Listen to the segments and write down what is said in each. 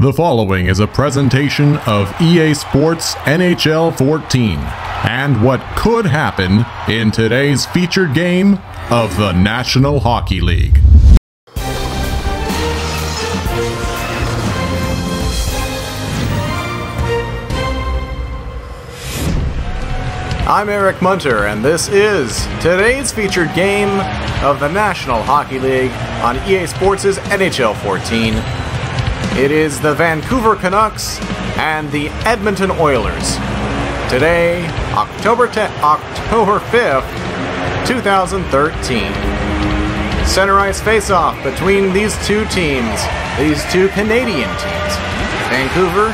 The following is a presentation of EA Sports NHL 14 and what could happen in today's featured game of the National Hockey League. I'm Eric Munter, and this is today's featured game of the National Hockey League on EA Sports' NHL 14. It is the Vancouver Canucks and the Edmonton Oilers. Today, October 5th, 2013. Center ice face-off between these two teams, these two Canadian teams, Vancouver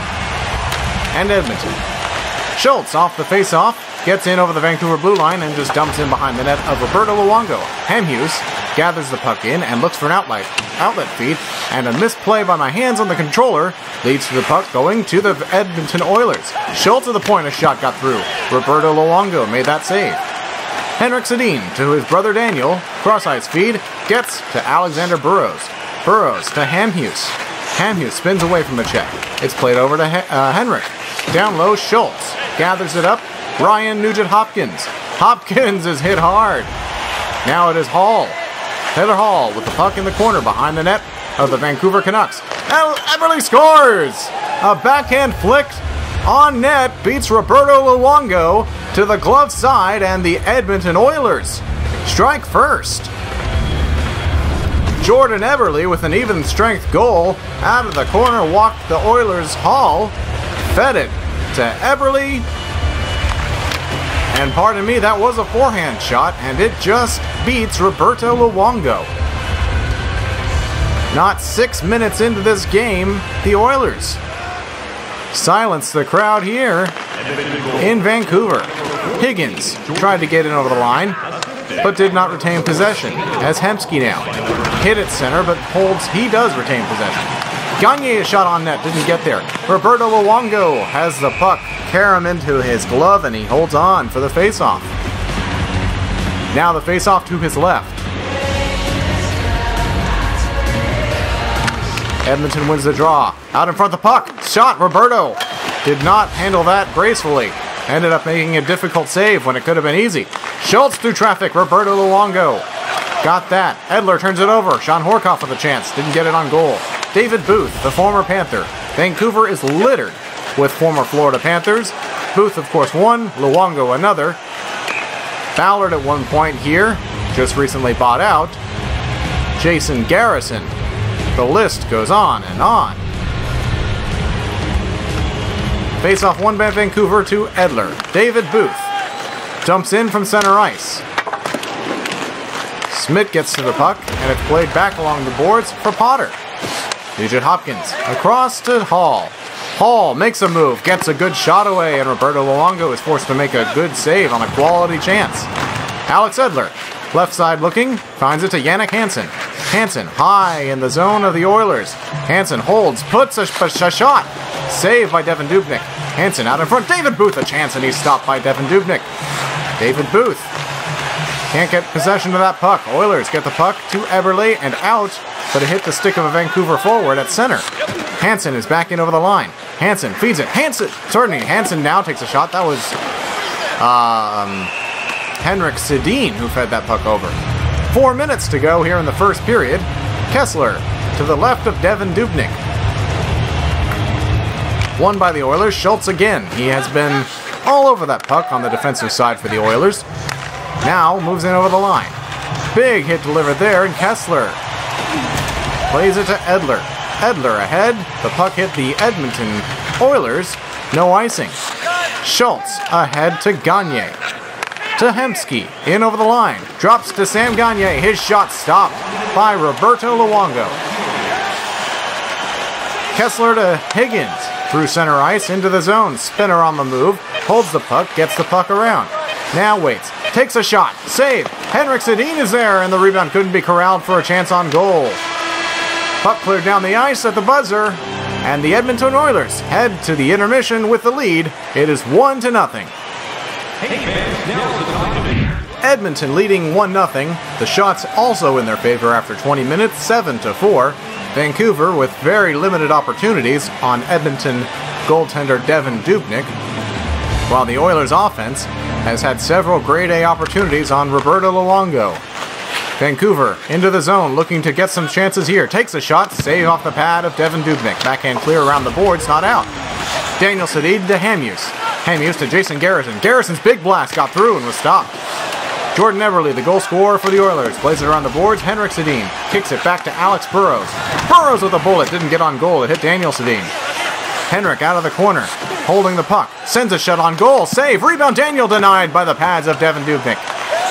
and Edmonton. Schultz off the face-off, gets in over the Vancouver blue line and just dumps in behind the net of Roberto Luongo. Hamhuis gathers the puck in and looks for an outlet feed, and a misplay by my hands on the controller leads to the puck going to the Edmonton Oilers. Schultz at the point, a shot got through. Roberto Luongo made that save. Henrik Sedin to his brother Daniel, cross-ice feed, gets to Alexander Burrows. Burrows to Hamhuis. Hamhuis spins away from the check. It's played over to Henrik. Down low, Schultz gathers it up. Ryan Nugent-Hopkins. Hopkins is hit hard. Now it is Hall. Taylor Hall with the puck in the corner behind the net of the Vancouver Canucks. Eberle scores! A backhand flick on net beats Roberto Luongo to the glove side, and the Edmonton Oilers strike first. Jordan Eberle with an even strength goal out of the corner walked the Oilers. Hall fed it to Eberle. And pardon me, that was a forehand shot, and it just beats Roberto Luongo. Not 6 minutes into this game, the Oilers silence the crowd here in Vancouver. Higgins tried to get in over the line, but did not retain possession, as Hemsky now hit at center, but he does retain possession. Gagne, a shot on net, didn't get there. Roberto Luongo has the puck carry into his glove, and he holds on for the faceoff. Now the faceoff to his left. Edmonton wins the draw. Out in front of the puck. Shot, Roberto did not handle that gracefully. Ended up making a difficult save when it could have been easy. Schultz through traffic. Roberto Luongo got that. Edler turns it over. Sean Horkoff with a chance. Didn't get it on goal. David Booth, the former Panther. Vancouver is littered with former Florida Panthers. Booth, of course, one. Luongo, another. Ballard at one point here, just recently bought out. Jason Garrison. The list goes on and on. Face-off won by Vancouver to Edler. David Booth dumps in from center ice. Smith gets to the puck, and it's played back along the boards for Potter. Nugent-Hopkins across to Hall. Hall makes a move, gets a good shot away, and Roberto Luongo is forced to make a good save on a quality chance. Alex Edler, left side looking, finds it to Jannik Hansen. Hansen high in the zone of the Oilers. Hansen holds, puts a shot. Saved by Devin Dubnyk. Hansen out in front. David Booth a chance, and he's stopped by Devin Dubnyk. David Booth can't get possession of that puck. Oilers get the puck to Eberle and out, but it hit the stick of a Vancouver forward at center. Hansen is back in over the line. Hansen feeds it. Hansen now takes a shot. That was Henrik Sedin who fed that puck over. 4 minutes to go here in the first period. Kessler to the left of Devin Dubnyk. Won by the Oilers. Schultz again. He has been all over that puck on the defensive side for the Oilers. Now moves in over the line. Big hit delivered there, and Kessler plays it to Edler. Edler ahead. The puck hit the Edmonton Oilers. No icing. Schultz ahead to Gagne. To Hemsky. In over the line. Drops to Sam Gagne. His shot stopped by Roberto Luongo. Kessler to Higgins. Through center ice into the zone. Spinner on the move. Holds the puck. Gets the puck around. Now waits. Takes a shot. Save. Henrik Sedin is there, and the rebound couldn't be corralled for a chance on goal. Puck cleared down the ice at the buzzer, and the Edmonton Oilers head to the intermission with the lead. It is 1-0. Edmonton leading 1-0. The shots also in their favor after 20 minutes, 7-4. Vancouver with very limited opportunities on Edmonton goaltender Devin Dubnyk, while the Oilers offense has had several grade A opportunities on Roberto Luongo. Vancouver into the zone, looking to get some chances here. Takes a shot, save off the pad of Devin Dubnyk. Backhand clear around the boards, not out. Daniel Sedin to Hamhuis. Hamhuis to Jason Garrison. Garrison's big blast got through and was stopped. Jordan Eberle, the goal scorer for the Oilers, plays it around the boards. Henrik Sedin kicks it back to Alex Burrows. Burrows with a bullet, didn't get on goal. It hit Daniel Sedin. Henrik out of the corner, holding the puck. Sends a shot on goal. Save. Rebound. Daniel denied by the pads of Devin Dubnyk.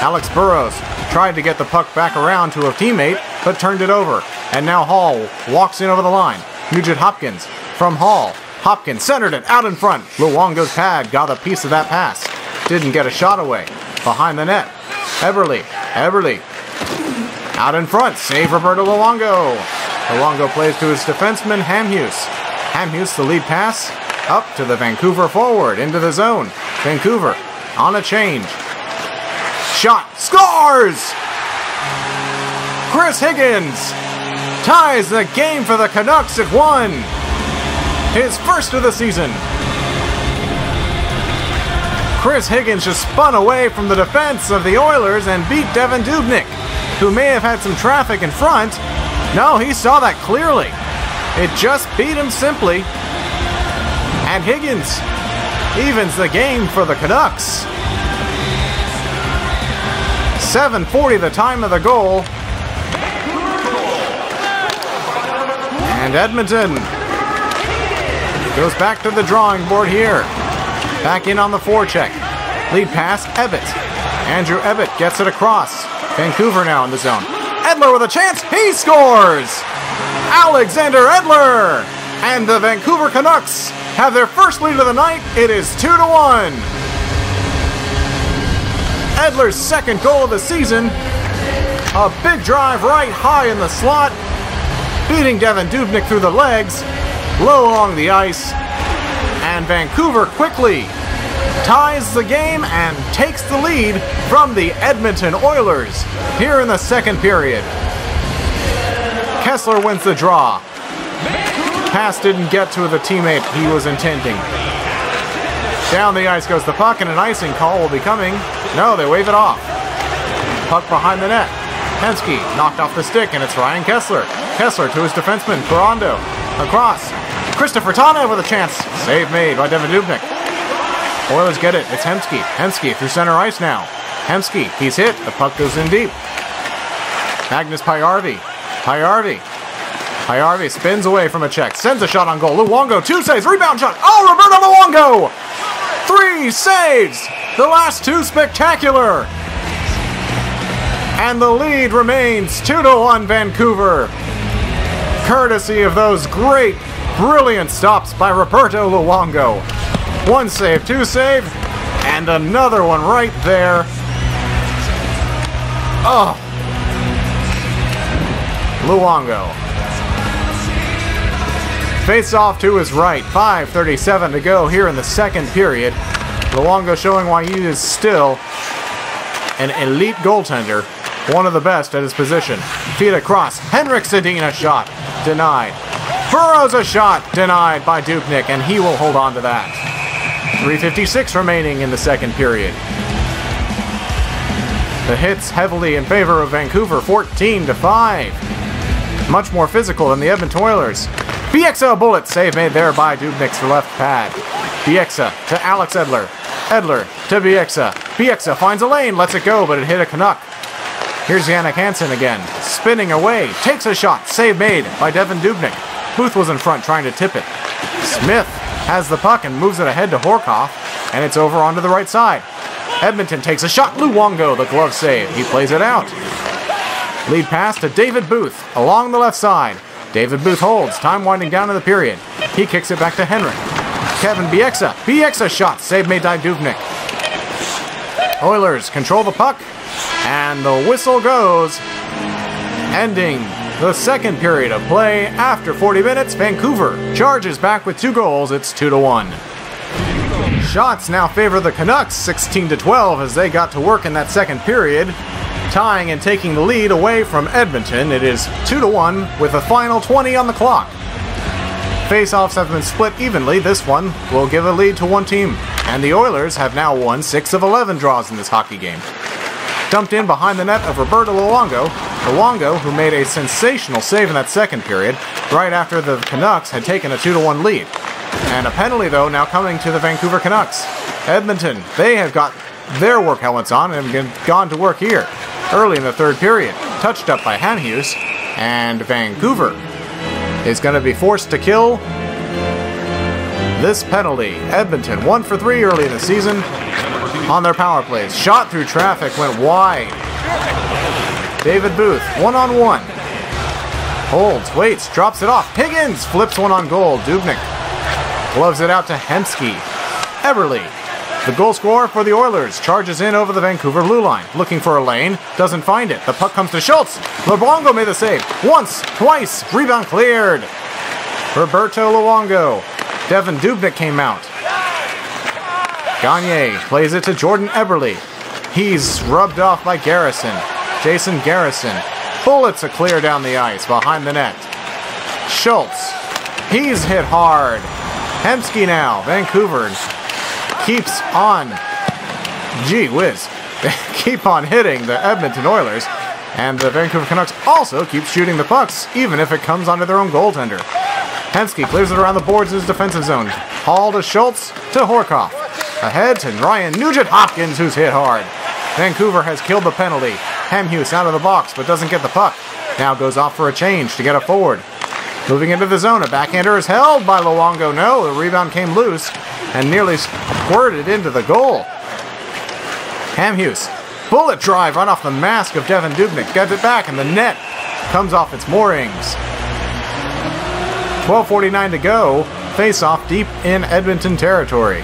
Alex Burrows tried to get the puck back around to a teammate, but turned it over. And now Hall walks in over the line. Nugent Hopkins from Hall. Hopkins centered it out in front. Luongo's pad got a piece of that pass. Didn't get a shot away. Behind the net. Eberle out in front. Save Roberto Luongo. Luongo plays to his defenseman Hamhuis. Hamhuis the lead pass up to the Vancouver forward into the zone. Vancouver on a change. Shot. Scores! Chris Higgins ties the game for the Canucks at 1. His first of the season. Chris Higgins just spun away from the defense of the Oilers and beat Devin Dubnyk, who may have had some traffic in front. No, he saw that clearly. It just beat him simply. And Higgins evens the game for the Canucks. 7:40 the time of the goal. And Edmonton goes back to the drawing board here. Back in on the forecheck. Lead pass, Ebbett. Andrew Ebbett gets it across. Vancouver now in the zone. Edler with a chance. He scores! Alexander Edler! And the Vancouver Canucks have their first lead of the night. It is 2-1. Edler's second goal of the season. A big drive right high in the slot. Beating Devin Dubnyk through the legs. Low along the ice. And Vancouver quickly ties the game and takes the lead from the Edmonton Oilers here in the second period. Kessler wins the draw. Pass didn't get to the teammate he was intending. Down the ice goes the puck, and an icing call will be coming. No, they wave it off. Puck behind the net. Penske knocked off the stick, and it's Ryan Kessler. Kessler to his defenseman, Ferrando. Across. Christopher Tanev with a chance. Save made by Devin Dubnyk. Oilers get it. It's Hemsky. Hemsky through center ice now. Hemsky, he's hit. The puck goes in deep. Magnus Pajärvi. Pajärvi spins away from a check. Sends a shot on goal. Luongo, 2 saves. Rebound shot. Oh, Roberto Luongo! 3 saves. The last 2 spectacular. And the lead remains 2-1 Vancouver. Courtesy of those great, brilliant stops by Roberto Luongo. 1 save, 2 save, and another one right there. Oh. Luongo. Face off to his right. 5:37 to go here in the second period. Luongo showing why he is still an elite goaltender. One of the best at his position. Feet across. Henrik Sedin a shot. Denied. Burrows a shot. Denied by Dubnyk, and he will hold on to that. 3:56 remaining in the second period. The hits heavily in favor of Vancouver, 14-5. Much more physical than the Edmonton Oilers. Bieksa a bullet. Save made there by Dubnyk's left pad. Bieksa to Alex Edler. Edler to Bieksa. Bieksa finds a lane, lets it go, but it hit a Canuck. Here's Jannik Hansen again. Spinning away. Takes a shot. Save made by Devin Dubnyk. Booth was in front trying to tip it. Smith has the puck and moves it ahead to Horkoff, and it's over onto the right side. Edmonton takes a shot. Luongo, the glove save. He plays it out. Lead pass to David Booth along the left side. David Booth holds. Time winding down in the period. He kicks it back to Henrik. Kevin Bieksa. Bieksa shot. Save made by Dubnyk. Oilers control the puck, and the whistle goes, ending the second period of play. After 40 minutes, Vancouver charges back with 2 goals. It's 2-1. Shots now favor the Canucks, 16-12, as they got to work in that second period. tying and taking the lead away from Edmonton. It is 2-1 with a final 20 on the clock. Face-offs have been split evenly. This one will give a lead to one team. And the Oilers have now won 6 of 11 draws in this hockey game. Dumped in behind the net of Roberto Luongo. Luongo, who made a sensational save in that second period, right after the Canucks had taken a 2-1 lead. And a penalty, though, now coming to the Vancouver Canucks. Edmonton, they have got their work helmets on and have gone to work here. Early in the third period, touched up by Hamhuis, and Vancouver is going to be forced to kill this penalty. Edmonton 1 for 3 early in the season on their power plays. Shot through traffic, went wide. David Booth, 1-on-1. Holds, waits, drops it off. Higgins flips one on goal. Dubnyk gloves it out to Hemsky. Eberle, the goal scorer for the Oilers, charges in over the Vancouver blue line. Looking for a lane, doesn't find it. The puck comes to Schultz. Luongo made the save. Once, twice, rebound cleared. Roberto Luongo. Devin Dubnyk came out. Gagne plays it to Jordan Eberle. He's rubbed off by Garrison. Jason Garrison. Bullets a clear down the ice behind the net. Schultz. He's hit hard. Hemsky now. Vancouver keeps on. Gee whiz. They keep on hitting the Edmonton Oilers. And the Vancouver Canucks also keep shooting the pucks, even if it comes onto their own goaltender. Hemsky clears it around the boards in his defensive zone. Hall to Schultz to Horkoff. Ahead to Ryan Nugent-Hopkins, who's hit hard. Vancouver has killed the penalty. Hamhuis out of the box, but doesn't get the puck. Now goes off for a change to get a forward. Moving into the zone, a backhander is held by Luongo. No, the rebound came loose and nearly squirted into the goal. Hamhuis, bullet drive right off the mask of Devin Dubnyk. Gets it back, and the net comes off its moorings. 12:49 to go. Face-off deep in Edmonton territory.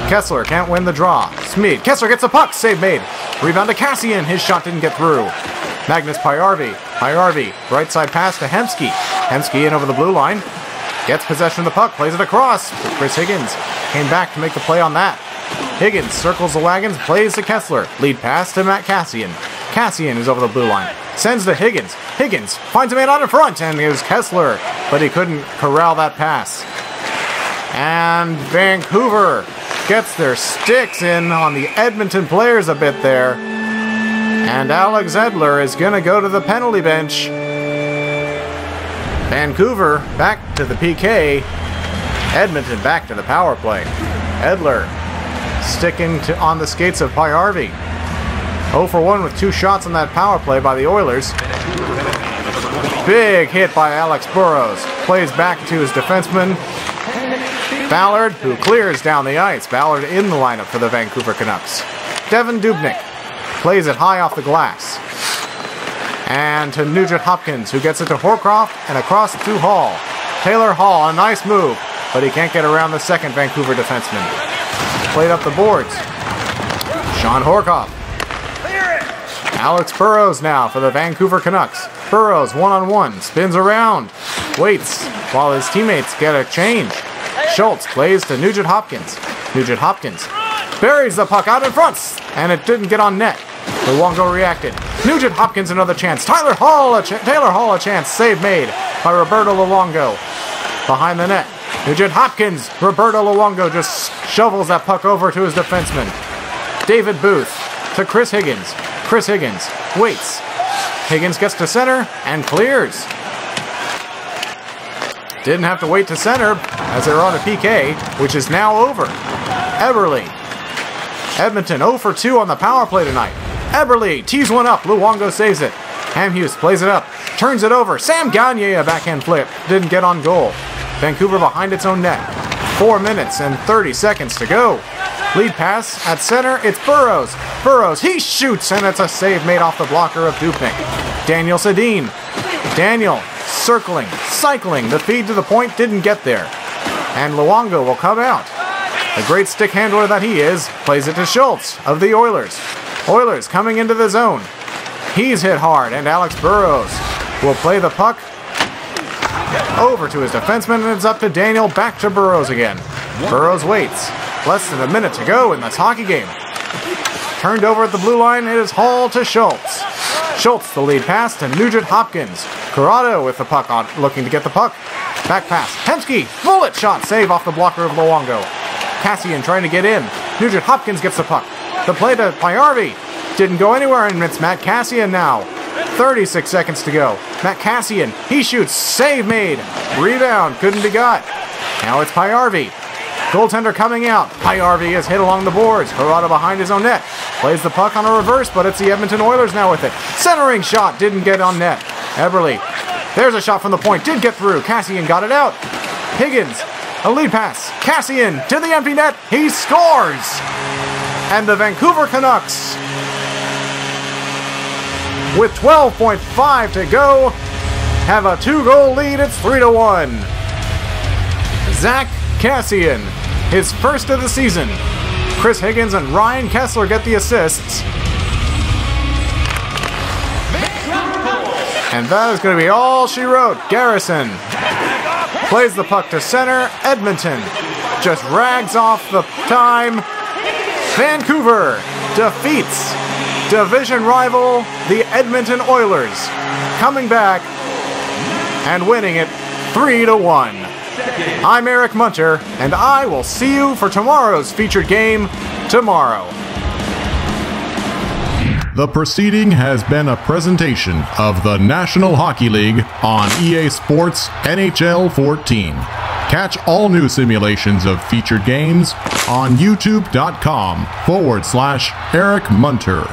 Kessler can't win the draw. Smeed. Kessler gets the puck. Save made. Rebound to Cassian. His shot didn't get through. Magnus Pajärvi. Pajärvi. Right side pass to Hemsky. Hemsky in over the blue line. Gets possession of the puck. Plays it across. Chris Higgins came back to make the play on that. Higgins circles the wagons. Plays to Kessler. Lead pass to Matt Cassian. Cassian is over the blue line. Sends to Higgins. Higgins finds a man out in front, and it was Kessler, but he couldn't corral that pass. And Vancouver gets their sticks in on the Edmonton players a bit there. And Alex Edler is going to go to the penalty bench. Vancouver back to the PK. Edmonton back to the power play. Edler sticking on the skates of Pajärvi. 0 for 1 with 2 shots on that power play by the Oilers. Big hit by Alex Burrows. Plays back to his defenseman, Ballard, who clears down the ice. Ballard in the lineup for the Vancouver Canucks. Devin Dubnyk plays it high off the glass. And to Nugent-Hopkins, who gets it to Horkoff and across to Hall. Taylor Hall, a nice move, but he can't get around the second Vancouver defenseman. Played up the boards. Sean Horkoff. Alex Burrows now for the Vancouver Canucks. Burrows 1-on-1, spins around, waits while his teammates get a change. Schultz plays to Nugent-Hopkins. Nugent-Hopkins buries the puck out in front, and it didn't get on net. Luongo reacted. Nugent-Hopkins another chance. Taylor Hall a chance. Save made by Roberto Luongo. Behind the net. Nugent-Hopkins. Roberto Luongo just shovels that puck over to his defenseman. David Booth to Chris Higgins. Chris Higgins waits. Higgins gets to center and clears. Didn't have to wait to center as they're on a PK, which is now over. Eberle. Edmonton 0 for 2 on the power play tonight. Eberle tees one up. Luongo saves it. Hamhuis plays it up. Turns it over. Sam Gagne, a backhand flip. Didn't get on goal. Vancouver behind its own net. 4 minutes and 30 seconds to go. Lead pass at center. It's Burrows. Burrows, he shoots, and it's a save made off the blocker of Dubnyk. Daniel Sedin. Daniel circling, cycling. The feed to the point didn't get there. And Luongo will come out. The great stick handler that he is, plays it to Schultz of the Oilers. Oilers coming into the zone. He's hit hard, and Alex Burrows will play the puck over to his defenseman, and it's up to Daniel, back to Burrows again. Burrows waits. Less than a minute to go in this hockey game. turned over at the blue line. It is hauled to Schultz. Schultz, the lead pass to Nugent Hopkins. Corrado with the puck on, looking to get the puck. Back pass. Hemsky, bullet shot, save off the blocker of Luongo. Kassian trying to get in. Nugent Hopkins gets the puck. The play to Pajärvi. Didn't go anywhere, and it's Matt Kassian now. 36 seconds to go. Matt Kassian, he shoots, save made. Rebound, couldn't be got. Now it's Pajärvi. Goaltender coming out. Pajärvi is hit along the boards. Corrado behind his own net. Plays the puck on a reverse, but it's the Edmonton Oilers now with it. Centering shot, didn't get on net. Eberle, there's a shot from the point, did get through. Kassian got it out. Higgins, a lead pass. Kassian to the empty net. He scores! And the Vancouver Canucks, with 12.5 to go, have a 2-goal lead. It's 3-1. Zach Kassian, his first of the season. Chris Higgins and Ryan Kessler get the assists. And that is going to be all she wrote. Garrison plays the puck to center. Edmonton just rags off the time. Vancouver defeats division rival, the Edmonton Oilers, coming back and winning it 3-1. I'm Eric Munter, and I will see you for tomorrow's featured game tomorrow. The proceeding has been a presentation of the National Hockey League on EA Sports NHL 14. Catch all new simulations of featured games on youtube.com/Eric Munter.